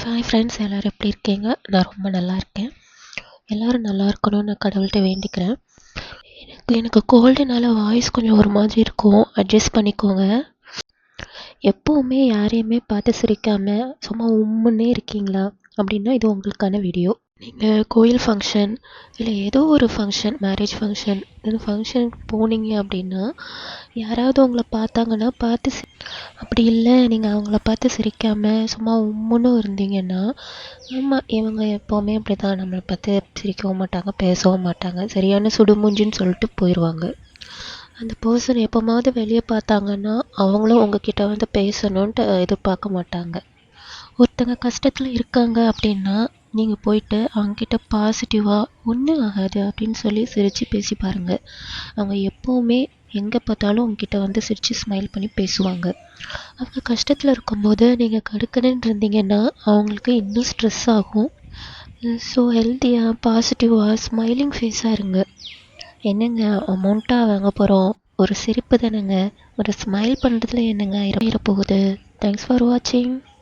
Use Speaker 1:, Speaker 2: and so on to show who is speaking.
Speaker 1: Hi friends, எல்லோரும் எப்படி இருக்கீங்க? நான் ரொம்ப நல்லா இருக்கேன். எல்லோரும் நல்லா இருக்கணும்னு நான் கடவுள்கிட்ட வேண்டிக்கிறேன். எனக்கு கோல்டுனால வாய்ஸ் கொஞ்சம் ஒரு மாதிரி இருக்கும், அட்ஜஸ்ட் பண்ணிக்கோங்க. எப்போவுமே யாரையுமே பார்த்து சிரிக்காமல் சும்மா உம்முன்னே இருக்கீங்களா அப்படின்னா இது உங்களுக்கான வீடியோ. நீங்கள் கோயில் ஃபங்க்ஷன் இல்லை ஏதோ ஒரு ஃபங்க்ஷன், மேரேஜ் ஃபங்க்ஷன், இந்த ஃபங்க்ஷனுக்கு போனீங்க அப்படின்னா யாராவது உங்களை பார்த்தாங்கன்னா அப்படி இல்லை நீங்கள் அவங்கள பார்த்து சிரிக்காமல் சும்மா உம்முன்னு இருந்தீங்கன்னா, ஆமாம் இவங்க எப்போவுமே அப்படி தான், நம்மளை பார்த்து சிரிக்கவும் மாட்டாங்க, பேசவும் மாட்டாங்க, சரியான சுடுமூஞ்சின்னு சொல்லிட்டு போயிடுவாங்க. அந்த பர்சன் எப்போமாவது வெளியே பார்த்தாங்கன்னா அவங்களும் உங்ககிட்ட வந்து பேசணுன்ட்டு எதிர்பார்க்க மாட்டாங்க. ஒருத்தங்க கஷ்டத்தில் இருக்காங்க அப்படின்னா நீங்கள் போயிட்டு அவங்கக்கிட்ட பாசிட்டிவாக ஒன்றும் ஆகாது அப்படின்னு சொல்லி சிரித்து பேசி பாருங்கள். அவங்க எப்போவுமே எங்கே பார்த்தாலும் உங்ககிட்ட வந்து சிரித்து ஸ்மைல் பண்ணி பேசுவாங்க. அவங்க கஷ்டத்தில் இருக்கும்போது நீங்கள் கடுக்கணுன்னு இருந்தீங்கன்னா அவங்களுக்கு இன்னும் ஸ்ட்ரெஸ் ஆகும். ஸோ ஹெல்த்தியாக பாசிட்டிவாக ஸ்மைலிங் ஃபேஸாக இருங்க. என்னங்க அமௌண்ட்டாக வாங்க போகிறோம், ஒரு சிரிப்பு தானேங்க, ஒரு ஸ்மைல் பண்ணுறதுல என்னங்க இருப்போகுது. தேங்க்ஸ் ஃபார் வாட்சிங்.